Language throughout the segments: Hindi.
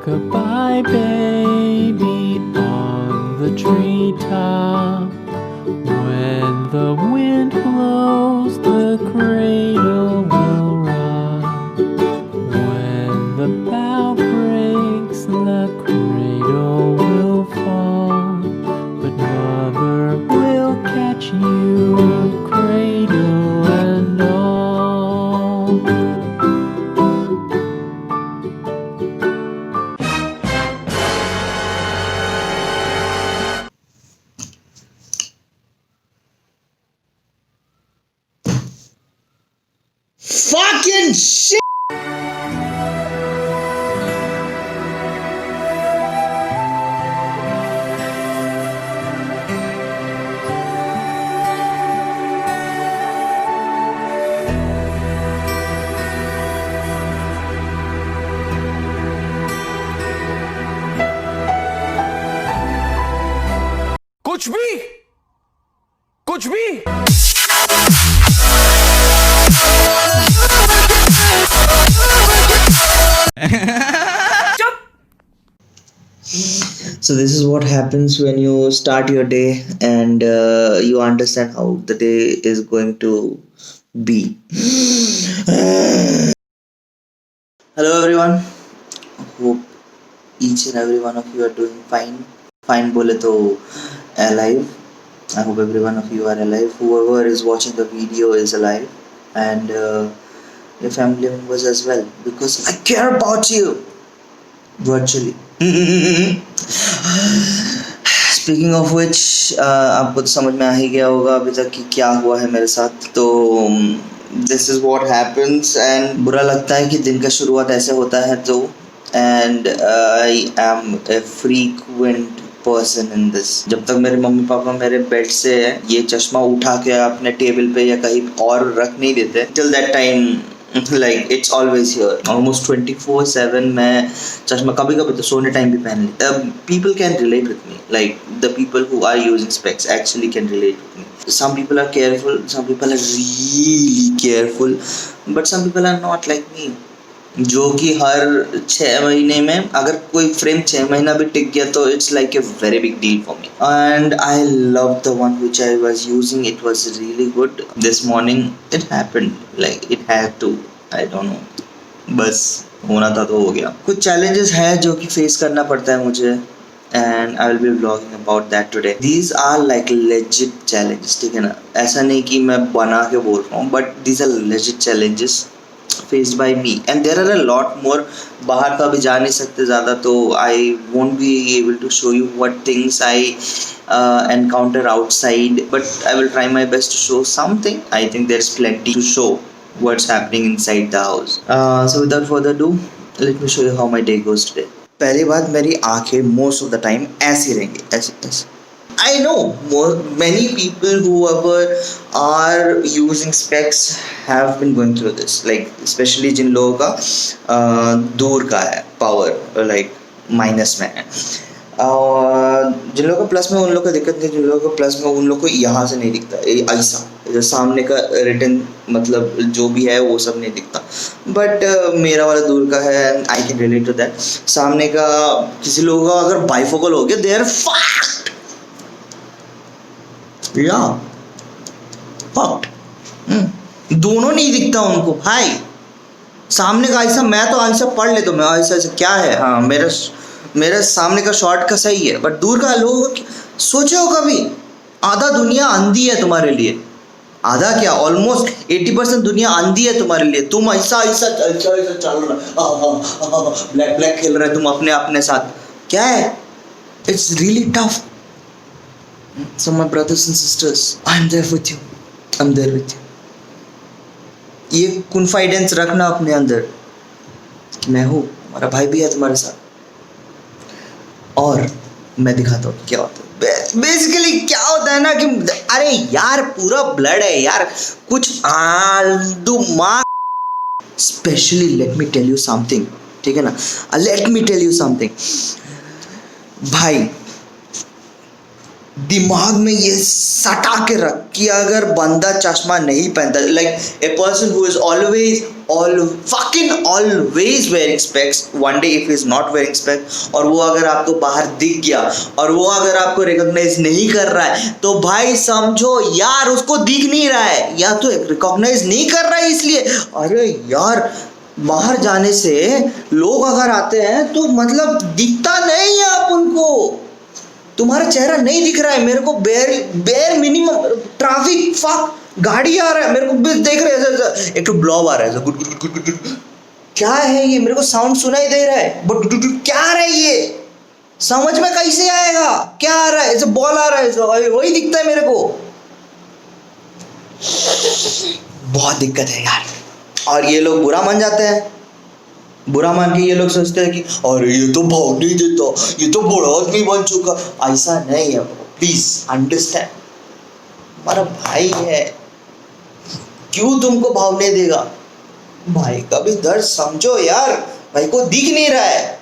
Rock-a-bye baby on the treetop. When the wind blows, the cradle will rock. When the bough breaks, the cradle will fall. But mother will catch you, cradle and all. Fucking shit! कुछ भी So this is what happens when you start your day and you understand how the day is going to be. Hello everyone. Hope each and every one of you are doing fine. Fine bole to alive. I hope every one of you are alive. Whoever is watching the video is alive, and your family members as well, because I care about you virtually. Speaking of which आपको तो समझ में आ ही गया होगा अभी तक कि क्या हुआ है मेरे साथ. तो this is what happens and बुरा लगता है कि दिन का शुरुआत ऐसे होता है. तो and I am a frequent person in this. जब तक मेरे मम्मी पापा मेरे बेड से ये चश्मा उठा के अपने टेबल पे या कहीं और रख नहीं देते, till that time like it's always here, almost 24/7 मैं चश्मा कभी कभी तो सोने टाइम भी पहन लेता. People can relate with me, like the people who are using specs actually can relate with me. Some people are careful, some people are really careful, but some people are not like me, जो कि हर 6 महीने में अगर कोई फ्रेम 6 महीना भी टिक गया तो it's like a very big deal for me. And I love the one which I was using. It was really good. This morning it happened like it had to. I don't know, बस होना था तो हो गया. कुछ चैलेंजेस है जो कि फेस करना पड़ता है मुझे, and I will be vlogging about that today. These are like legit challenges, ठीक है ना. ऐसा नहीं कि मैं बना के बोल रहा हूँ, but these are legit challenges faced by me, and there are a lot more. बाहर तो अभी जा नहीं सकते ज़्यादा, तो I won't be able to show you what things I encounter outside, but I will try my best to show something. I think there's plenty to show what's happening inside the house. So without further ado, let me show you how my day goes today. पहली बात, मेरी आँखें most of the time ऐसी रहेंगी, ऐसे. I know many people whoever are using specs have been going through this, like especially जिन लोगों का दूर का है पावर, लाइक माइनस में है. जिन लोगों का प्लस में उन लोगों को दिक्कत नहीं. जिन लोगों को प्लस में उन लोगों को यहाँ से नहीं दिखता, ऐसा जो सामने का रिटर्न मतलब जो भी है वो सब नहीं दिखता. बट मेरा वाला दूर का है, I can relate to that. सामने का किसी लोगों का अगर बाइफोकल हो गया, दे आर fucked. या दोनों नहीं दिखता उनको भाई. सामने का ऐसा, मैं तो ऐसा पढ़ ले तो मैं ऐसा क्या है, हाँ मेरा सामने का शॉट का सही है, बट दूर का लोग सोचे हो कभी, आधा दुनिया अंधी है तुम्हारे लिए. आधा क्या, ऑलमोस्ट 80% दुनिया अंधी है तुम्हारे लिए. तुम ऐसा चल रहा, ब्लैक खेल रहे तुम अपने साथ. क्या है, it's really tough. So my brothers and sisters, I'm there with you. I'm there with you. ये कॉन्फिडेंस रखना अपने अंदर, मैं हूँ, हमारा भाई भी है तुम्हारे साथ, और मैं दिखाता हूँ क्या होता है. बेसिकली क्या होता है ना कि अरे यार पूरा ब्लड है यार, कुछ आलू माँ. Specially let me tell you something, ठीक है ना. Let me tell you something भाई, दिमाग में ये सटा के रख कि अगर बंदा चश्मा नहीं पहनता, like a person who is always fucking always wearing specs. One day if he's not wearing specs और वो अगर आपको बाहर दिख गया और वो अगर आपको रिकॉग्नाइज नहीं कर रहा है तो भाई समझो यार उसको दिख नहीं रहा है या तो रिकॉग्नाइज नहीं कर रहा है इसलिए। अरे यार बाहर जाने से लोग अगर आते हैं तो मतलब दिखता नहीं है आप उनको, तुम्हारा चेहरा नहीं दिख रहा है। मेरे को बेर मिनिमम ट्रैफिक फक गाड़ी आ रहा है मेरे को देख रहे हैं एक तो ब्लॉब आ रहा है good good good good good, क्या है ये, मेरे को साउंड सुनाई दे रहा है बट क्या आ रहा है ये, समझ में कैसे आएगा क्या आ रहा है, ऐसे बॉल आ रहा है वही दिखता है मेरे को। बहुत दिक्कत है यार। और ये लोग बुरा मान जाते हैं, बुरा मान के ये लोग सोचते हैं कि अरे ये तो भाव नहीं देता, ये तो बड़ा आदमी बन चुका। ऐसा नहीं है, प्लीज अंडरस्टैंड। हमारा भाई है, क्यों तुमको भाव नहीं देगा? भाई का भी दर्द समझो यार, भाई को दिख नहीं रहा है।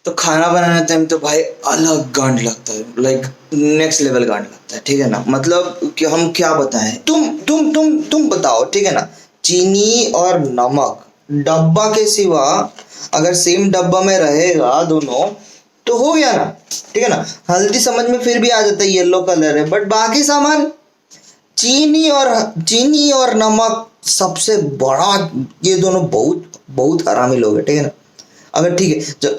तो खाना बनाने टाइम तो भाई अलग गांड लगता है, लाइक नेक्स्ट लेवल गांड लगता है, ठीक है ना। मतलब कि हम क्या बताएं, तुम बताओ, ठीक है ना। चीनी और नमक डब्बा के सिवा अगर सेम डब्बा में रहेगा दोनों तो हो गया ना, ठीक है ना। हल्दी समझ में फिर भी आ जाता है, येलो कलर है, बट बाकी सामान चीनी और नमक सबसे बड़ा, ये दोनों बहुत बहुत हरामी लोग है, ठीक है ना। अगर ठीक है जो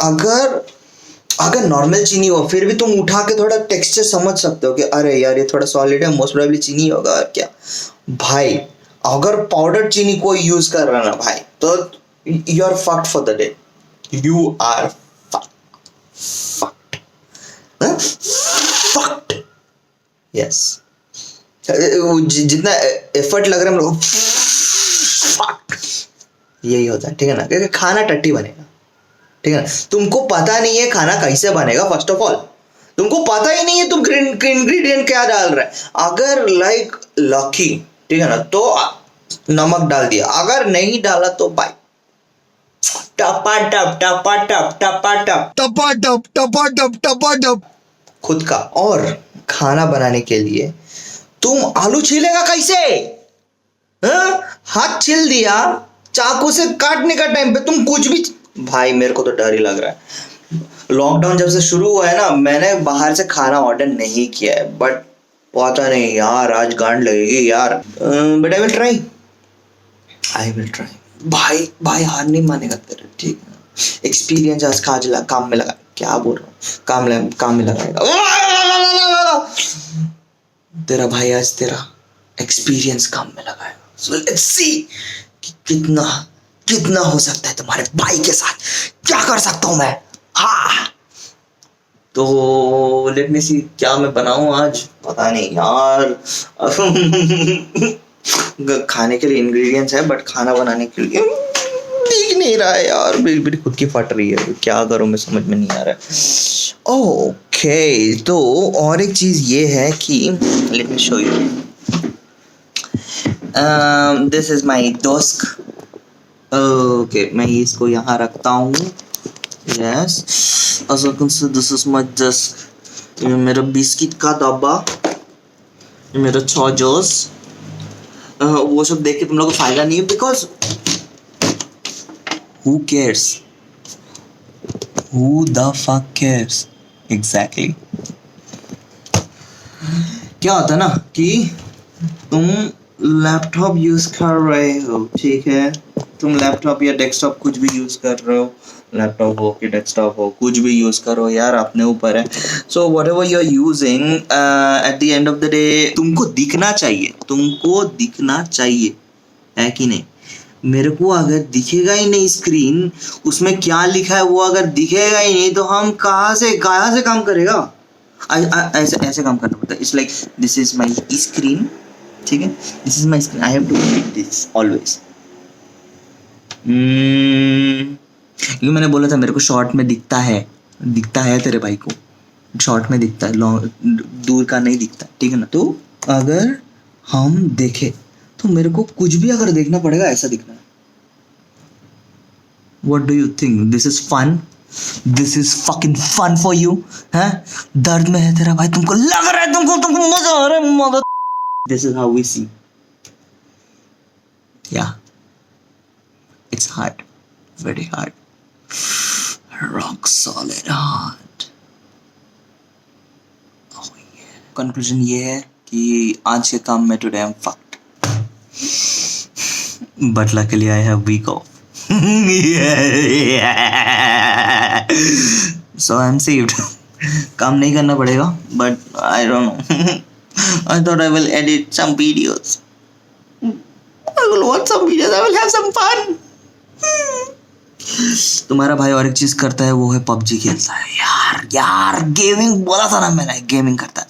अगर नॉर्मल चीनी हो फिर भी तुम उठा के थोड़ा टेक्सचर समझ सकते हो कि अरे यार ये थोड़ा सॉलिड है, मोस्ट प्रोबेबली चीनी होगा और क्या। भाई अगर पाउडर चीनी कोई यूज कर रहा ना भाई तो you are fucked for the day, you are fucked. Yes, जितना एफर्ट लग रहा है हम लोग यही होता है, ठीक है ना। क्योंकि खाना टट्टी बनेगा, ठीक है ना। तुमको पता नहीं है खाना कैसे बनेगा, फर्स्ट ऑफ ऑल तुमको पता ही नहीं है तुम इंग्रेडिएंट क्या डाल रहे हैं। अगर लाइक लकी, ठीक है ना, तो नमक डाल दिया, अगर नहीं डाला तो भाई टपा खुद का। और खाना बनाने के लिए तुम आलू छीलेगा कैसे? हाथ छील दिया, चाकू से काटने का टाइम पे तुम कुछ भी, भाई मेरे को तो डर ही लग रहा है। लॉकडाउन जब से शुरू हुआ है ना, मैंने बाहर से खाना ऑर्डर नहीं किया है, बट पता नहीं यार आज गांड लगेगी यार, बट आई विल ट्राई। भाई हार नहीं मानेगा तेरा, ठीक है ना। एक्सपीरियंस आज काम में लगा, क्या बोल रहा हूँ, काम में लगाएगा तेरा भाई, आज तेरा एक्सपीरियंस काम में लगाएगा। सो लेट्स सी कितना हो सकता है तुम्हारे भाई के साथ, क्या कर सकता हूं मैं। हाँ तो लेट मी सी क्या मैं बनाऊं आज, पता नहीं यार। खाने के लिए इंग्रेडिएंट्स है बट खाना बनाने के लिए दिख नहीं रहा है यार, मेरी खुद की फट रही है, क्या करूं मैं समझ में नहीं आ रहा है। ओके तो और एक चीज ये है कि let me show you, this is my desk. Okay मैं इसको यहाँ रखता हूँ, yes this is my desk. ये मेरा बिस्किट का डब्बा, ये मेरा चॉजर्स, वो सब देख के तुम लोगों को फायदा नहीं है, because who the fuck cares exactly। क्या होता है ना कि तुम लैपटॉप यूज कर रहे हो, ठीक है, तुम लैपटॉप या डेस्कटॉप कुछ भी यूज कर रहे हो, लैपटॉप हो कि डेस्कटॉप हो, कुछ भी यूज करो यार, अपने ऊपर है। So whatever you are using, at the end of the day तुमको दिखना चाहिए, है कि नहीं। मेरे को अगर दिखेगा ही नहीं स्क्रीन, उसमें क्या लिखा है वो अगर दिखेगा ही नहीं तो हम कहाँ से काम करेगा। ऐसे काम करना पड़ता है। It's like this is my screen, ठीक है, this is my screen, I have to read this always. क्योंकि मैंने बोला था मेरे को शॉर्ट में दिखता है तेरे भाई को शॉर्ट में दिखता है, लॉन्ग दूर का नहीं दिखता, ठीक है ना। तो अगर हम देखें तो मेरे को कुछ भी अगर देखना पड़ेगा ऐसा दिखना है। What do you think? This is fun? This is fucking fun for you? हैं? दर्द में है तेरा भाई, तुमको लग रहा है तुमको मजा आ रहा है, मजा। This is how we see. Yeah, it's hard, very hard, rock solid hard. Oh yeah. Conclusion ये है कि आज के काम में today I'm fucked, but luckily I have week off. So I'm saved. काम नहीं करना पड़ेगा, but I don't know. I thought I will edit some videos. I will watch some videos. I will have some fun. तुम्हारा भाई और एक चीज करता है, वो है PUBG खेलता है। यार गेमिंग बोला था ना मैंने, गेमिंग करता है।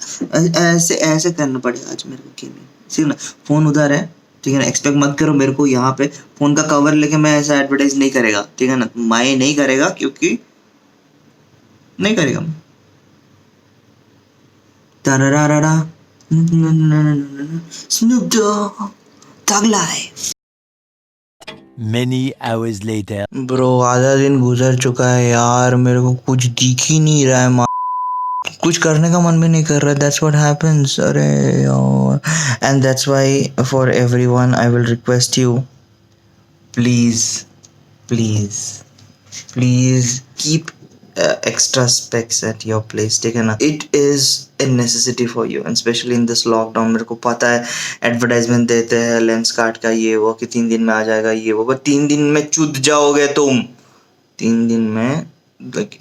ऐसे ऐसे करना पड़ेगा आज मेरे को गेमिंग। ठीक ना, फोन उधर है, ठीक है ना, एक्सपेक्ट मत करो मेरे को यहाँ पे फोन का कवर लेके मैं ऐसा एडवर्टाइज नहीं करेगा, ठीक है ना, मैं नहीं करेगा क्योंकि नहीं करेगा। तारारारा Snoop Dogg, Thug Life. Many hours later. Bro आधा दिन गुजर चुका है यार, मेरे को कुछ दिख ही नहीं रहा है, कुछ करने का मन भी नहीं कर रहा। That's what happens. अरे यार, and that's why for everyone I will request you, please keep extra specs at your place, ठीक है ना। It is a necessity for you, and especially in this lockdown. मेरे को पता है एडवर्टाइजमेंट देते हैं लेंस कार्ड का, ये वो, कि 3 दिन में आ जाएगा ये वो, पर 3 दिन में चुद जाओगे तुम, 3 दिन में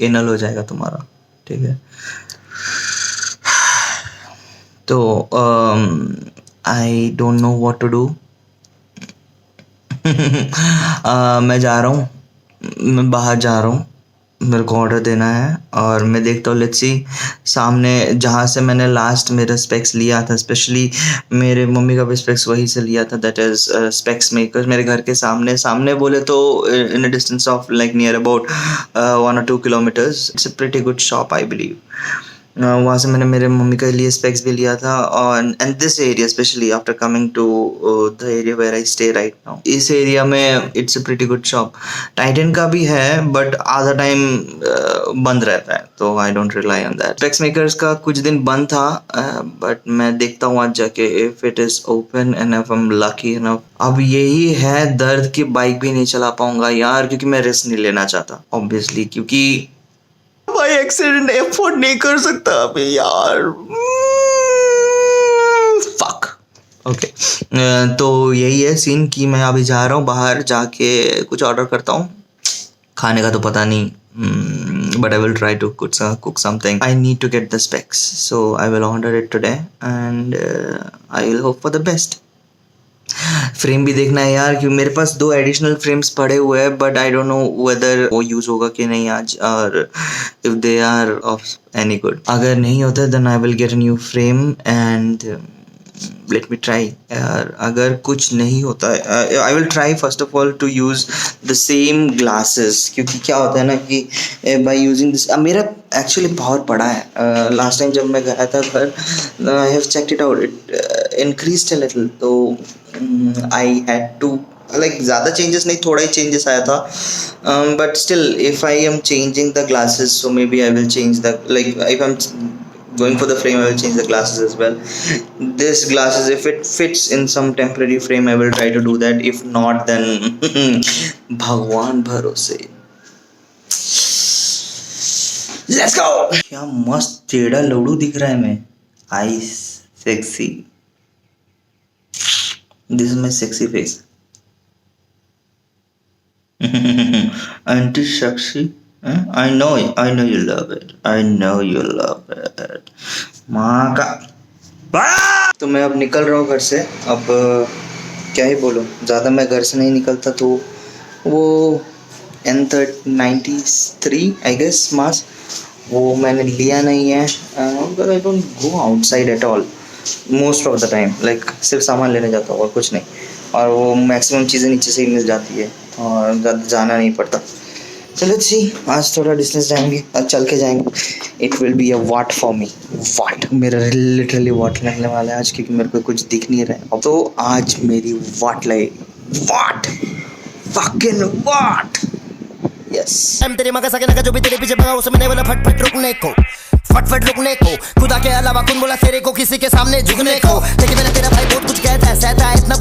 एनल हो जाएगा तुम्हारा, ठीक है। तो I don't know what to do. मैं जा रहा हूँ, मैं बाहर जा रहा हूँ, मेरे को ऑर्डर देना है और मैं देखता हूँ, लेट्स सी सामने जहाँ से मैंने लास्ट मेरा स्पेक्स लिया था, स्पेशली मेरे मम्मी का भी स्पेक्स वहीं से लिया था, दैट इज़ स्पेक्स मेकर, मेरे घर के सामने बोले तो in a distance of like near about 1 or 2 kilometers। It's a pretty good shop I believe. वहाँ से मैंने मेरे मम्मी के लिए स्पेक्स भी लिया था, और and this area specially after coming to the area where I stay right now, इस एरिया में it's a pretty good shop. Titan का भी है बट आधा टाइम बंद रहता है, तो I don't rely on that. Specs makers का कुछ दिन बंद था, बट मैं देखता हूँ आज जाके if it is open and if I am lucky enough. अब यही है दर्द की बाइक भी नहीं चला पाऊंगा यार, क्योंकि मैं रिस्क नहीं लेना चाहता ऑब्वियसली, क्योंकि भाई एक्सीडेंट एफोर्ड नहीं कर सकता अभी यार, फक। ओके, तो यही है सीन कि मैं अभी जा रहा हूँ बाहर, जाके कुछ ऑर्डर करता हूँ। खाने का तो पता नहीं, but I will try to cook something. I need to get the specs, so I will order it today and I will hope for the best. Frame भी देखना है यार, क्योंकि मेरे पास 2 एडिशनल फ्रेम्स पड़े हुए हैं, but I don't know whether वो यूज होगा कि नहीं आज, और if they are of any good. अगर नहीं होता then I will get a new frame and let me try. अगर कुछ नहीं होता है I will try first of all to use the same glasses, क्योंकि क्या होता है ना कि बाय यूजिंग दिस, मेरा एक्चुअली बहुत बड़ा है। लास्ट टाइम जब मैं गया था घर, I have checked it out, it increased a little, तो आई हैड टू लाइक ज़्यादा चेंजेस नहीं, थोड़ा ही चेंजेस आया था, but still if I am changing the glasses, so maybe I will change the, like if I am going for the frame I will change the glasses as well. This glasses, if it fits in some temporary frame, I will try to do that. If not, then भगवान भरोसे। Let's go। क्या मस्त टेढ़ा लौड़ू दिख रहा है मैं, ice sexy. This is my sexy face। Auntie sexy। I know you love it। I know you love it। माँ का तो मैं अब निकल रहा हूँ घर से। अब क्या ही बोलूँ, ज़्यादा मैं घर से नहीं निकलता, तो वो N93 आई गेस मास्क वो मैंने लिया नहीं है, but I don't go outside at all most of the time, like सिर्फ सामान लेने जाता हूँ और कुछ नहीं, और वो मैक्सिमम चीज़ें नीचे से ही मिल जाती है और ज़्यादा जाना नहीं पड़ता। चलो जी, आज थोड़ा डिस्टेंस जाएंगे, आज चल के जाएंगे। It will be a what for me, what मेरा लिटरली वॉट लगने वाला है आज, क्योंकि मेरे को कुछ दिख नहीं रहा है। तो आज मेरी वॉट लगेगी, वॉट फकिंग वॉट, यस। तेरे मगर सके ना जो भी तेरे पीछे भागा उसमें नहीं बोला फट रुकने को, फट रुकने को, खुदा के अलावा कौन बोला तेरे को किसी के सामने झुकने को। लेकिन मैंने तेरा भाई बहुत कुछ कहता है, सहता है इतना